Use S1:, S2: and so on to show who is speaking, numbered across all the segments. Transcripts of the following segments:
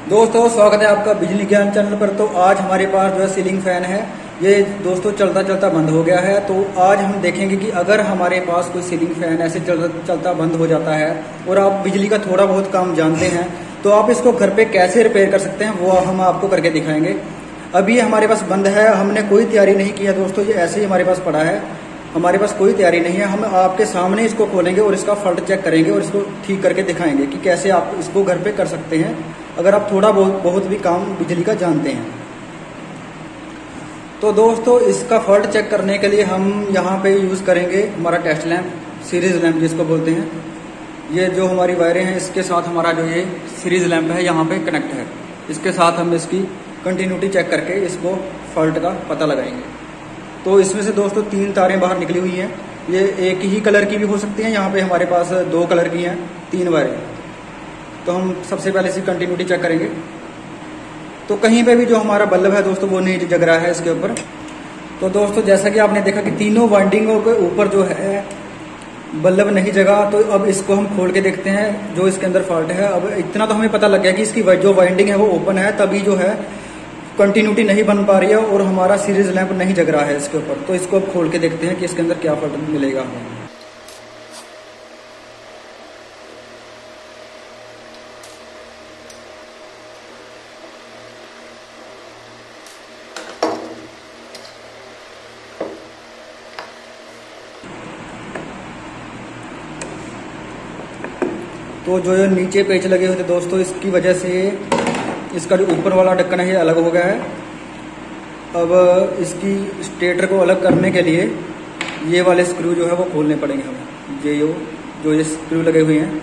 S1: दोस्तों स्वागत है आपका बिजली ज्ञान चैनल पर। तो आज हमारे पास जो है सीलिंग फैन है, ये दोस्तों चलता चलता बंद हो गया है। तो आज हम देखेंगे कि अगर हमारे पास कोई सीलिंग फैन ऐसे चलता चलता बंद हो जाता है और आप बिजली का थोड़ा बहुत काम जानते हैं तो आप इसको घर पे कैसे रिपेयर कर सकते हैं, वो हम आपको करके दिखाएंगे। अभी ये हमारे पास बंद है, हमने कोई तैयारी नहीं की है दोस्तों, ये ऐसे ही हमारे पास पड़ा है, हमारे पास कोई तैयारी नहीं है। हम आपके सामने इसको खोलेंगे और इसका फॉल्ट चेक करेंगे और इसको ठीक करके दिखाएंगे कि कैसे आप इसको घर पे कर सकते हैं अगर आप थोड़ा बहुत भी काम बिजली का जानते हैं। तो दोस्तों इसका फॉल्ट चेक करने के लिए हम यहाँ पे यूज़ करेंगे हमारा टेस्ट लैंप, सीरीज लैंप जिसको बोलते हैं। ये जो हमारी वायरें हैं इसके साथ हमारा जो ये सीरीज लैंप है यहाँ पे कनेक्ट है, इसके साथ हम इसकी कंटिन्यूटी चेक करके इसको फॉल्ट का पता लगाएंगे। तो इसमें से दोस्तों 3 तारें बाहर निकली हुई हैं, ये एक ही कलर की भी हो सकती हैं, यहाँ पे हमारे पास 2 कलर की हैं, 3 वायरें। तो हम सबसे पहले इसकी कंटिन्यूटी चेक करेंगे। तो कहीं पे भी जो हमारा बल्ब है दोस्तों वो नहीं जग रहा है इसके ऊपर। तो दोस्तों जैसा कि आपने देखा कि तीनों वाइंडिंगों के ऊपर जो है बल्ब नहीं जगा, तो अब इसको हम खोल के देखते हैं जो इसके अंदर फॉल्ट है। अब इतना तो हमें पता लग गया कि इसकी जो वाइंडिंग है वो ओपन है, तभी जो है कंटिन्यूटी नहीं बन पा रही है और हमारा सीरीज लैंप नहीं जग रहा है इसके ऊपर। तो इसको अब खोल के देखते हैं कि इसके अंदर क्या फॉल्ट मिलेगा हमें। तो जो ये नीचे पेच लगे हुए थे दोस्तों, इसकी वजह से इसका जो ऊपर वाला ढक्कन है ये अलग हो गया है। अब इसकी स्टेटर को अलग करने के लिए ये वाले स्क्रू जो है वो खोलने पड़ेंगे हमें। जो ये स्क्रू लगे हुए हैं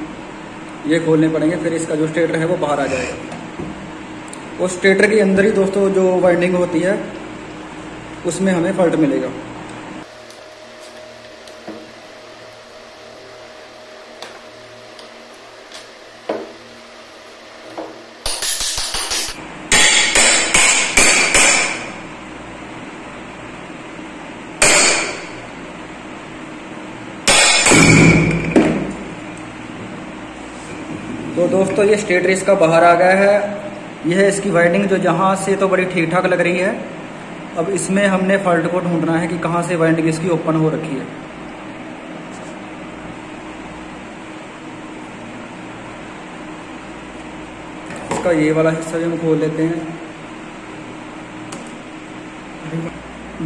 S1: ये खोलने पड़ेंगे, फिर इसका जो स्टेटर है वो बाहर आ जाएगा। और स्टेटर के अंदर ही दोस्तों जो वाइंडिंग होती है उसमें हमें फॉल्ट मिलेगा। तो दोस्तों ये स्टेटर इसका बाहर आ गया है। यह है इसकी वाइंडिंग जो जहाँ से तो बड़ी ठीक ठाक लग रही है। अब इसमें हमने फॉल्ट को ढूंढना है कि कहाँ से वाइंडिंग इसकी ओपन हो रखी है। इसका ये वाला हिस्सा भी हम खोल लेते हैं।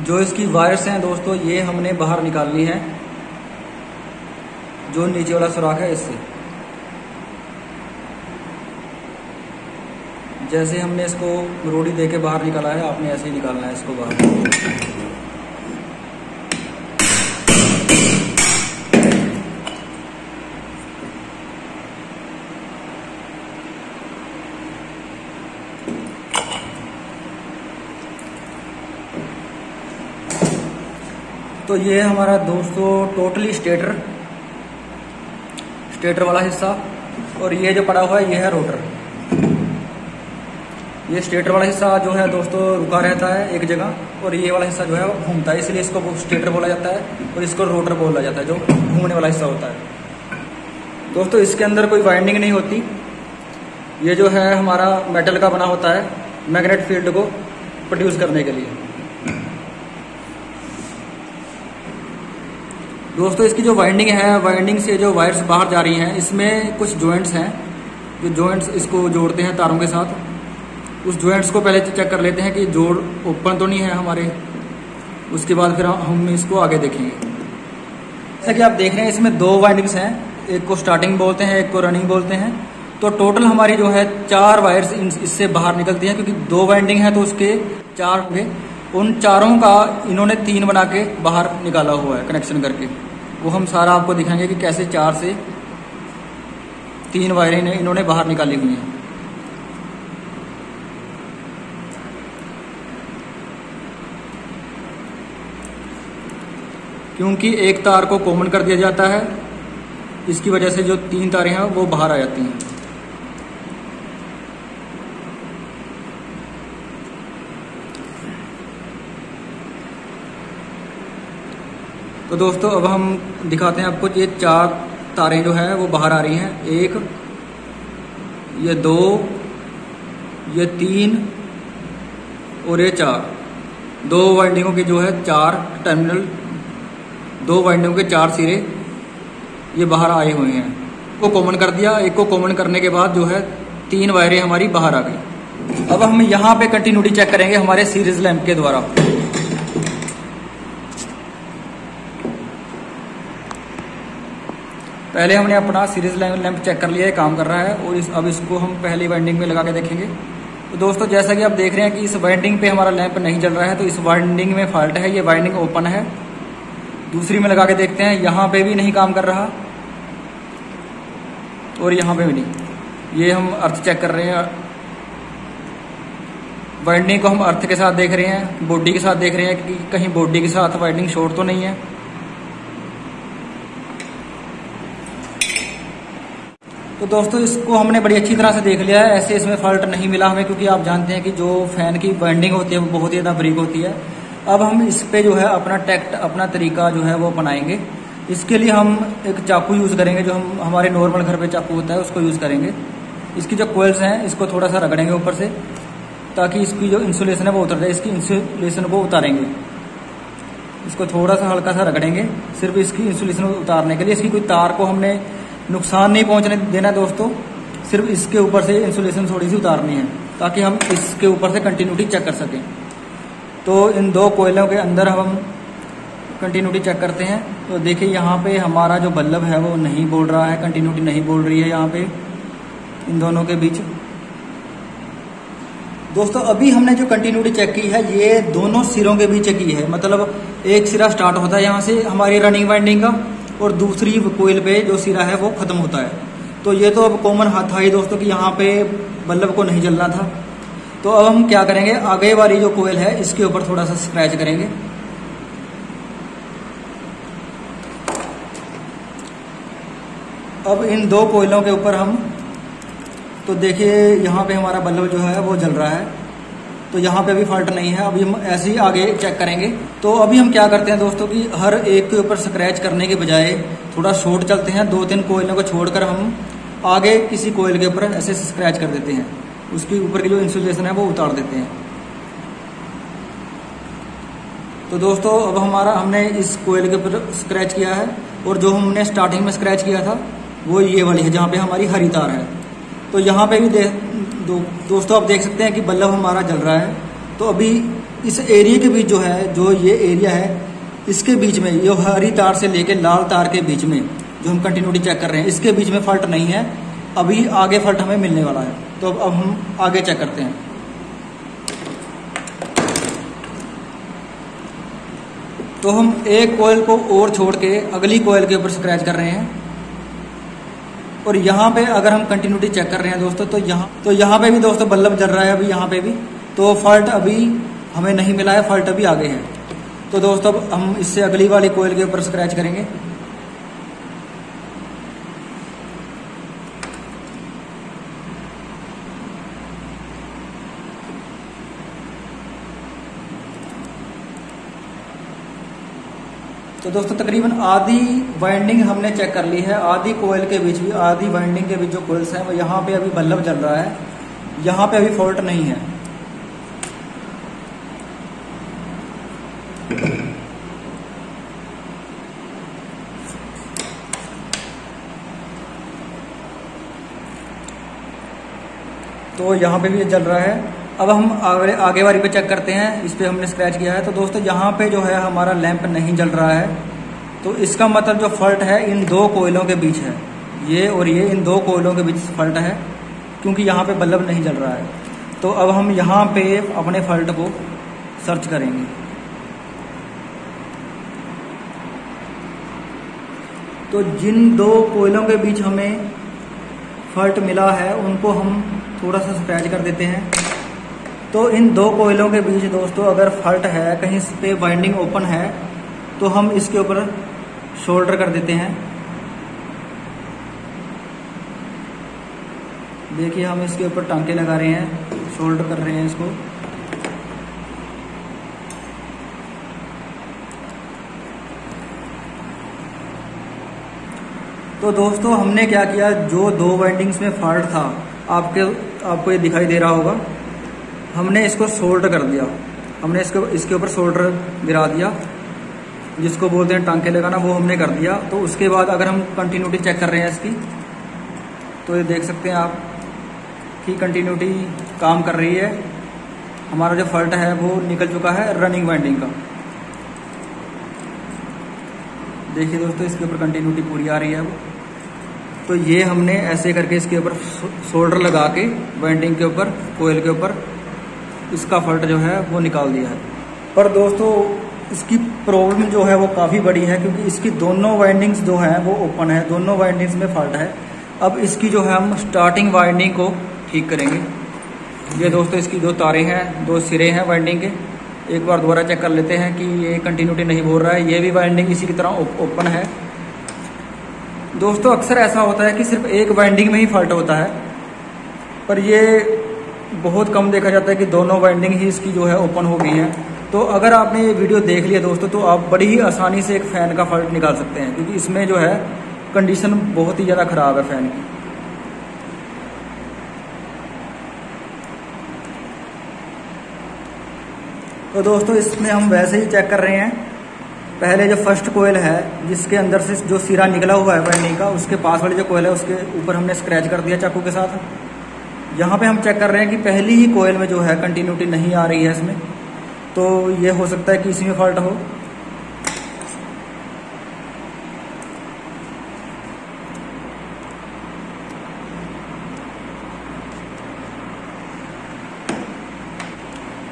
S1: जो इसकी वायर्स हैं दोस्तों ये हमने बाहर निकालनी है, जो नीचे वाला सुराख है इससे। जैसे हमने इसको रोड़ी दे के बाहर निकाला है, आपने ऐसे ही निकालना है इसको बाहर। तो ये हमारा दोस्तों टोटली स्टेटर वाला हिस्सा, और ये जो पड़ा हुआ है ये है रोटर। ये स्टेटर वाला हिस्सा जो है दोस्तों रुका रहता है एक जगह, और ये वाला हिस्सा जो है वो घूमता है, इसलिए इसको स्टेटर बोला जाता है और इसको रोटर बोला जाता है, जो घूमने वाला हिस्सा होता है। दोस्तों इसके अंदर कोई वाइंडिंग नहीं होती, ये जो है हमारा मेटल का बना होता है मैग्नेट फील्ड को प्रोड्यूस करने के लिए। दोस्तों इसकी जो वाइंडिंग है, वाइंडिंग से जो वायर्स बाहर जा रही हैं, इसमें कुछ जॉइंट्स हैं, जो जॉइंट्स इसको जोड़ते हैं तारों के साथ। उस जॉइंट्स को पहले चेक कर लेते हैं कि जोड़ ओपन तो नहीं है हमारे, उसके बाद फिर हम इसको आगे देखेंगे। जैसा कि आप देख रहे हैं इसमें 2 वाइंडिंग्स हैं, एक को स्टार्टिंग बोलते हैं, एक को रनिंग बोलते हैं। तो टोटल हमारी जो है 4 वायर्स इससे बाहर निकलती हैं, क्योंकि 2 वाइंडिंग है तो उसके 4 होंगे। उन चारों का इन्होंने 3 बना के बाहर निकाला हुआ है कनेक्शन करके। वो हम सारा आपको दिखाएंगे कि कैसे 4 से 3 वायरें इन्होंने बाहर निकाली हुई हैं। क्योंकि एक तार को कॉमन कर दिया जाता है, इसकी वजह से जो 3 तारें हैं वो बाहर आ जाती हैं। तो दोस्तों अब हम दिखाते हैं आपको, ये 4 तारें जो है वो बाहर आ रही हैं। 1, ये 2, ये 3 और ये 4, 2 वाइंडिंगों के जो है 4 टर्मिनल, 2 वाइंडिंगों के 4 सिरे ये बाहर आए हुए हैं। को कॉमन कर दिया, एक को कॉमन करने के बाद जो है 3 वायरें हमारी बाहर आ गई। अब हम यहाँ पे कंटिन्यूटी चेक करेंगे हमारे सीरीज लैंप के द्वारा। पहले हमने अपना सीरीज लैंप चेक कर लिया है, काम कर रहा है, और अब इसको हम पहली वाइंडिंग में लगा के देखेंगे। तो दोस्तों जैसा कि आप देख रहे हैं कि इस वाइंडिंग पे हमारा लैंप नहीं जल रहा है, तो इस वाइंडिंग में फॉल्ट है, ये वाइंडिंग ओपन है। दूसरी में लगा के देखते हैं, यहाँ पे भी नहीं काम कर रहा और यहाँ पे भी नहीं। ये हम अर्थ चेक कर रहे हैं, वाइंडिंग को हम अर्थ के साथ देख रहे हैं, बॉडी के साथ देख रहे हैं कि कहीं बॉडी के साथ वाइंडिंग शॉर्ट तो नहीं है। तो दोस्तों इसको हमने बड़ी अच्छी तरह से देख लिया है, ऐसे इसमें फॉल्ट नहीं मिला हमें, क्योंकि आप जानते हैं कि जो फैन की वाइंडिंग होती है वो बहुत ही ज़्यादा बारीक होती है। अब हम इस पे जो है अपना टैक्ट, अपना तरीका जो है वो अपनाएंगे। इसके लिए हम एक चाकू यूज़ करेंगे, जो हम हमारे नॉर्मल घर पे चाकू होता है उसको यूज़ करेंगे। इसकी जो कोयल्स हैं इसको थोड़ा सा रगड़ेंगे ऊपर से, ताकि इसकी जो इंसुलेशन है वो उतर जाए। इसकी इंसुलेशन को उतारेंगे, इसको थोड़ा सा हल्का सा रगड़ेंगे, सिर्फ इसकी इंसुलेशन उतारने के लिए। इसकी कोई तार को हमने नुकसान नहीं पहुंचने देना दोस्तों, सिर्फ इसके ऊपर से इंसुलेशन थोड़ी सी उतारनी है, ताकि हम इसके ऊपर से कंटिन्यूटी चेक कर सकें। तो इन 2 कोयलों के अंदर हम कंटिन्यूटी चेक करते हैं। तो देखिए यहाँ पे हमारा जो बल्ब है वो नहीं बोल रहा है, कंटिन्यूटी नहीं बोल रही है यहाँ पे इन दोनों के बीच। दोस्तों अभी हमने जो कंटिन्यूटी चेक की है ये दोनों सिरों के बीच की है, मतलब एक सिरा स्टार्ट होता है यहाँ से हमारी रनिंग वाइंडिंग का, और दूसरी कोयल पे जो सिरा है वो खत्म होता है। तो ये तो अब कॉमन था ही दोस्तों कि यहाँ पे बल्ब को नहीं जलना था। तो अब हम क्या करेंगे, आगे वाली जो कोयल है इसके ऊपर थोड़ा सा स्क्रैच करेंगे। अब इन 2 कोयलों के ऊपर हम, तो देखिए यहाँ पे हमारा बल्ब जो है वो जल रहा है, तो यहाँ पे भी फॉल्ट नहीं है। अभी हम ऐसे ही आगे चेक करेंगे। तो अभी हम क्या करते हैं दोस्तों कि हर एक के ऊपर स्क्रैच करने के बजाय थोड़ा शॉर्ट चलते हैं, 2-3 कोयलों को छोड़कर हम आगे किसी कोयल के ऊपर ऐसे स्क्रैच कर देते हैं, उसके ऊपर की जो इंसुलेशन है वो उतार देते हैं। तो दोस्तों अब हमने इस कोयल के ऊपर स्क्रैच किया है, और जो हमने स्टार्टिंग में स्क्रैच किया था वो ये वाली है जहाँ पे हमारी हरी तार है। तो यहाँ पे भी दोस्तों आप देख सकते हैं कि बल्ब हमारा जल रहा है। तो अभी इस एरिया के बीच जो है, जो ये एरिया है इसके बीच में, ये हरी तार से लेके लाल तार के बीच में जो हम कंटिन्यूटी चेक कर रहे हैं, इसके बीच में फॉल्ट नहीं है। अभी आगे फॉल्ट हमें मिलने वाला है। तो अब हम आगे चेक करते हैं। तो हम एक कोयल को और छोड़ के अगली कोयल के ऊपर स्क्रैच कर रहे हैं, और यहाँ पे अगर हम कंटिन्यूटी चेक कर रहे हैं दोस्तों, तो यहाँ पे भी दोस्तों बल्ब जल रहा है अभी यहाँ पे भी। तो फॉल्ट अभी हमें नहीं मिला है, फॉल्ट अभी आगे है। तो दोस्तों अब हम इससे अगली वाली कोयल के ऊपर स्क्रैच करेंगे। तो दोस्तों तकरीबन आधी वाइंडिंग हमने चेक कर ली है, आधी कोयल के बीच भी, आधी वाइंडिंग के बीच जो कोयल्स हैं वो यहाँ पे अभी बल्ब जल रहा है, यहाँ पे अभी फॉल्ट नहीं है। तो यहाँ पे भी जल रहा है। अब हम आगे वाली पे चेक करते हैं, इस पे हमने स्क्रैच किया है। तो दोस्तों यहाँ पे जो है हमारा लैंप नहीं जल रहा है, तो इसका मतलब जो फॉल्ट है इन 2 कोयलों के बीच है, ये और ये इन 2 कोयलों के बीच फॉल्ट है, क्योंकि यहाँ पे बल्ब नहीं जल रहा है। तो अब हम यहाँ पे अपने फॉल्ट को सर्च करेंगे। तो जिन 2 कोयलों के बीच हमें फॉल्ट मिला है उनको हम थोड़ा सा स्क्रैच कर देते हैं। तो इन 2 कोयलों के बीच दोस्तों अगर फॉल्ट है, कहीं इस पे वाइंडिंग ओपन है, तो हम इसके ऊपर शोल्डर कर देते हैं। देखिए हम इसके ऊपर टांके लगा रहे हैं, शोल्डर कर रहे हैं इसको। तो दोस्तों हमने क्या किया, जो 2 वाइंडिंग्स में फॉल्ट था आपको ये दिखाई दे रहा होगा। हमने इसको सोल्डर कर दिया, हमने इसके ऊपर सोल्डर गिरा दिया, जिसको बोलते हैं टांके लगाना, वो हमने कर दिया। तो उसके बाद अगर हम कंटिन्यूटी चेक कर रहे हैं इसकी, तो ये देख सकते हैं आप कि कंटिन्यूटी काम कर रही है। हमारा जो फॉल्ट है वो निकल चुका है रनिंग वाइंडिंग का। देखिए दोस्तों, इसके ऊपर कंटिन्यूटी पूरी आ रही है अब। तो ये हमने ऐसे करके इसके ऊपर सोल्डर लगा के वाइंडिंग के ऊपर, कोयल के ऊपर इसका फॉल्ट जो है वो निकाल दिया है। पर दोस्तों इसकी प्रॉब्लम जो है वो काफ़ी बड़ी है, क्योंकि इसकी दोनों वाइंडिंग्स जो हैं वो ओपन है, दोनों वाइंडिंग्स में फॉल्ट है। अब इसकी जो है हम स्टार्टिंग वाइंडिंग को ठीक करेंगे। ये दोस्तों इसकी दो तारें हैं, दो सिरे हैं वाइंडिंग के। एक बार दोबारा चेक कर लेते हैं कि ये कंटिन्यूटी नहीं बोल रहा है। ये भी वाइंडिंग इसी की तरह ओपन है। दोस्तों अक्सर ऐसा होता है कि सिर्फ एक वाइंडिंग में ही फॉल्ट होता है, पर ये बहुत कम देखा जाता है कि दोनों वाइंडिंग ही इसकी जो है ओपन हो गई है। तो अगर आपने ये वीडियो देख लिया दोस्तों, तो आप बड़ी ही आसानी से एक फ़ैन का फॉल्ट निकाल सकते हैं, क्योंकि इसमें जो है कंडीशन बहुत ही ज़्यादा ख़राब है फ़ैन की। तो दोस्तों इसमें हम वैसे ही चेक कर रहे हैं। पहले जो फर्स्ट कोयल है, जिसके अंदर से जो सिरा निकला हुआ है वाइंडिंग का, उसके पास वाली जो कोयल है उसके ऊपर हमने स्क्रैच कर दिया चाकू के साथ। यहाँ पे हम चेक कर रहे हैं कि पहली ही कोयल में जो है कंटिन्यूटी नहीं आ रही है इसमें, तो ये हो सकता है कि इसी में फॉल्ट हो।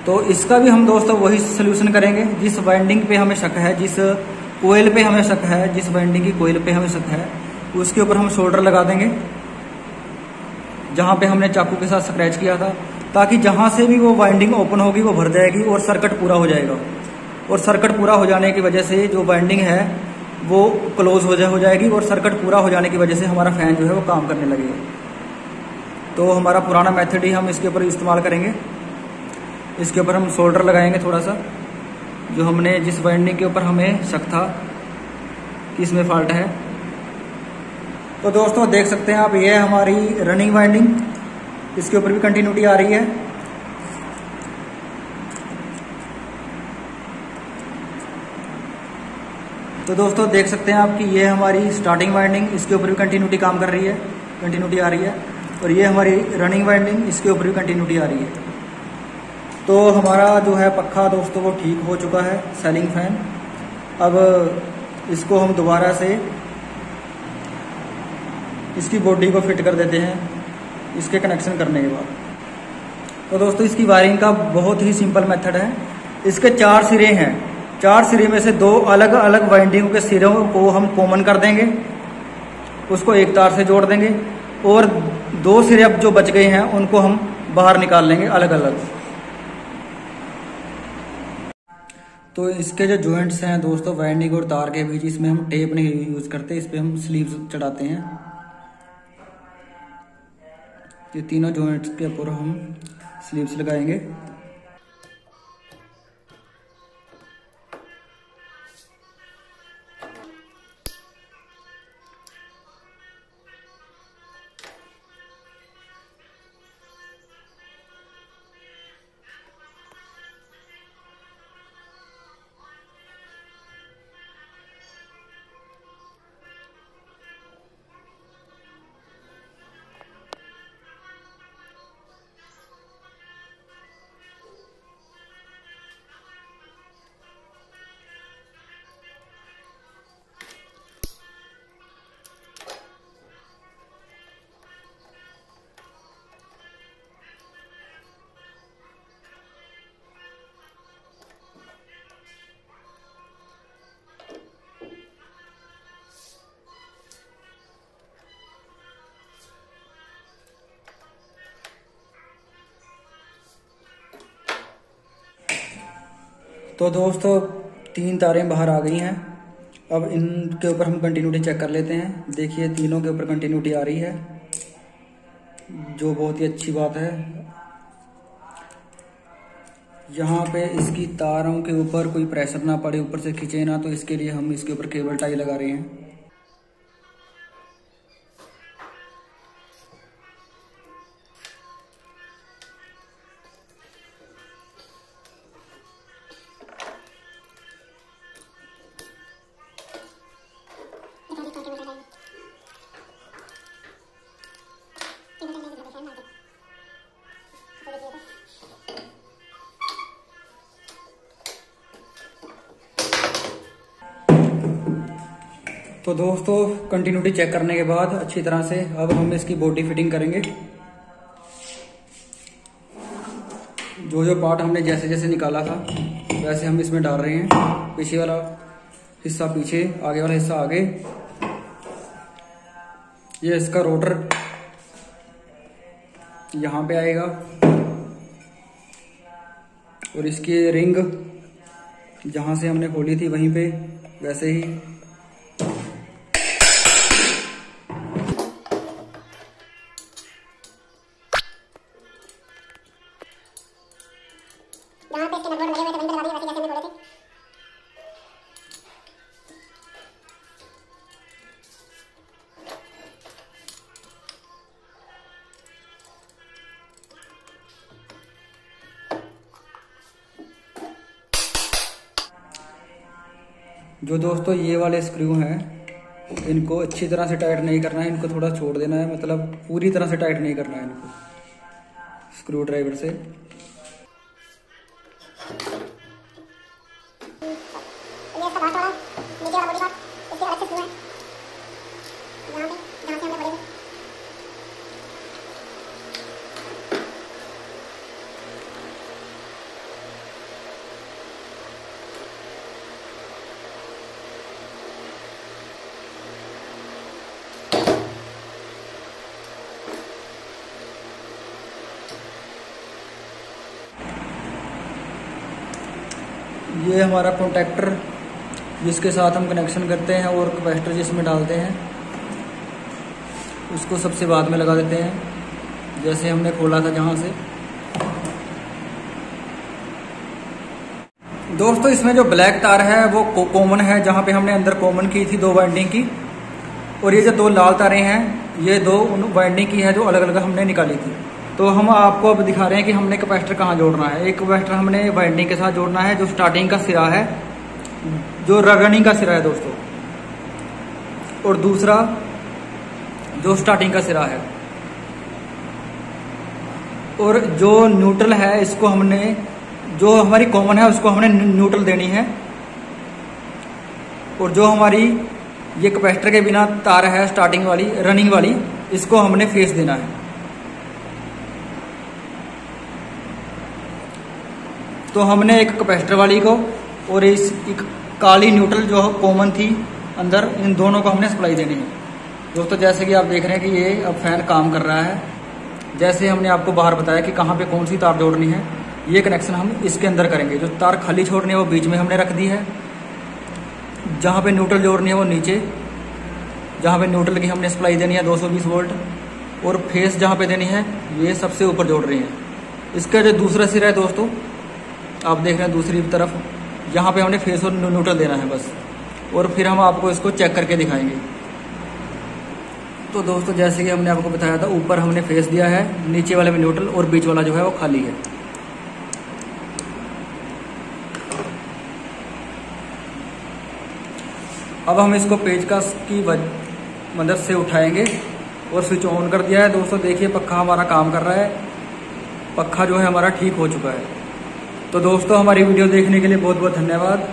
S1: तो इसका भी हम दोस्तों वही सोल्यूशन करेंगे। जिस वाइंडिंग पे हमें शक है, जिस कोयल पे हमें शक है, जिस वाइंडिंग की कोयल पे हमें शक है, उसके ऊपर हम शोल्डर लगा देंगे जहाँ पे हमने चाकू के साथ स्क्रैच किया था, ताकि जहाँ से भी वो वाइंडिंग ओपन होगी वो भर जाएगी और सर्किट पूरा हो जाएगा। और सर्किट पूरा हो जाने की वजह से जो वाइंडिंग है वो क्लोज हो जाएगी, और सर्किट पूरा हो जाने की वजह से हमारा फैन जो है वो काम करने लगेगा। तो हमारा पुराना मेथड ही हम इसके ऊपर इस्तेमाल करेंगे। इसके ऊपर हम सोल्डर लगाएंगे थोड़ा सा, जो हमने जिस वाइंडिंग के ऊपर हमें शक था कि इसमें फॉल्ट है। तो दोस्तों देख सकते हैं आप, ये है हमारी रनिंग वाइंडिंग, इसके ऊपर भी कंटिन्यूटी आ रही है। तो दोस्तों देख सकते हैं आप कि ये हमारी स्टार्टिंग वाइंडिंग, इसके ऊपर भी कंटिन्यूटी काम कर रही है, कंटिन्यूटी आ रही है। और ये हमारी रनिंग वाइंडिंग, इसके ऊपर भी कंटिन्यूटी आ रही है। तो हमारा जो है पक्खा दोस्तों वो ठीक हो चुका है, सीलिंग फैन। अब इसको हम दोबारा से इसकी बॉडी को फिट कर देते हैं, इसके कनेक्शन करने के बाद। तो दोस्तों इसकी वायरिंग का बहुत ही सिंपल मेथड है। इसके 4 सिरे हैं, 4 सिरे में से 2 अलग अलग वाइंडिंग के सिरों को हम कॉमन कर देंगे, उसको एक तार से जोड़ देंगे, और 2 सिरे अब जो बच गए हैं उनको हम बाहर निकाल लेंगे अलग अलग। तो इसके जो जॉइंट्स हैं दोस्तों वाइंडिंग और तार के बीच, इसमें हम टेप नहीं यूज करते, इस पर हम स्लीव्स चढ़ाते हैं। ये तीनों जॉइंट्स के ऊपर हम स्लीव्स लगाएंगे। तो दोस्तों 3 तारें बाहर आ गई हैं। अब इनके ऊपर हम कंटिन्यूटी चेक कर लेते हैं। देखिए तीनों के ऊपर कंटिन्यूटी आ रही है, जो बहुत ही अच्छी बात है। यहाँ पे इसकी तारों के ऊपर कोई प्रेशर ना पड़े, ऊपर से खींचे ना, तो इसके लिए हम इसके ऊपर केबल टाई लगा रहे हैं। तो दोस्तों कंटिन्यूटी चेक करने के बाद अच्छी तरह से अब हम इसकी बॉडी फिटिंग करेंगे। जो जो पार्ट हमने जैसे जैसे निकाला था वैसे हम इसमें डाल रहे हैं। पीछे वाला हिस्सा पीछे, आगे वाला हिस्सा आगे। ये इसका रोटर यहाँ पे आएगा और इसकी रिंग जहाँ से हमने खोली थी वहीं पे वैसे ही। जो दोस्तों ये वाले स्क्रू हैं इनको अच्छी तरह से टाइट नहीं करना है, इनको थोड़ा छोड़ देना है, मतलब पूरी तरह से टाइट नहीं करना है इनको स्क्रू ड्राइवर से। ये हमारा प्रोटेक्टर जिसके साथ हम कनेक्शन करते हैं और कैपेसिटर जिसमें डालते हैं उसको सबसे बाद में लगा देते हैं, जैसे हमने खोला था जहाँ से। दोस्तों इसमें जो ब्लैक तार है वो कॉमन है, जहाँ पे हमने अंदर कॉमन की थी 2 वाइंडिंग की, और ये जो 2 लाल तारें हैं ये 2 वाइंडिंग की है जो अलग अलग हमने निकाली थी। तो हम आपको अब दिखा रहे हैं कि हमने कैपेसिटर कहाँ जोड़ना है। एक कैपेसिटर हमने वाइंडिंग के साथ जोड़ना है जो स्टार्टिंग का सिरा है, जो रनिंग का सिरा है दोस्तों, और दूसरा जो स्टार्टिंग का सिरा है। और जो न्यूट्रल है इसको हमने, जो हमारी कॉमन है उसको हमने न्यूट्रल देनी है, और जो हमारी ये कैपेसिटर के बिना तार है स्टार्टिंग वाली रनिंग वाली, इसको हमने फेस देना है। तो हमने एक कैपेसिटर वाली को और इस एक काली न्यूट्रल जो कॉमन थी अंदर, इन दोनों को हमने सप्लाई देनी है। दोस्तों जैसे कि आप देख रहे हैं कि ये अब फैन काम कर रहा है। जैसे हमने आपको बाहर बताया कि कहाँ पे कौन सी तार जोड़नी है, ये कनेक्शन हम इसके अंदर करेंगे। जो तार खाली छोड़नी है वो बीच में हमने रख दी है, जहाँ पे न्यूट्रल जोड़नी है वो नीचे, जहाँ पे न्यूट्रल की हमने सप्लाई देनी है 220 वोल्ट, और फेस जहाँ पे देनी है ये सबसे ऊपर जोड़ रही है। इसका जो दूसरा सिरा है दोस्तों आप देख रहे हैं दूसरी तरफ, यहाँ पे हमने फेस और न्यूट्रल देना है बस, और फिर हम आपको इसको चेक करके दिखाएंगे। तो दोस्तों जैसे कि हमने आपको बताया था, ऊपर हमने फेस दिया है, नीचे वाले में न्यूट्रल, और बीच वाला जो है वो खाली है। अब हम इसको पेचकस की मदद से उठाएंगे और स्विच ऑन कर दिया है। दोस्तों देखिए पक्का हमारा काम कर रहा है, पक्का जो है हमारा ठीक हो चुका है। तो दोस्तों हमारी वीडियो देखने के लिए बहुत बहुत धन्यवाद।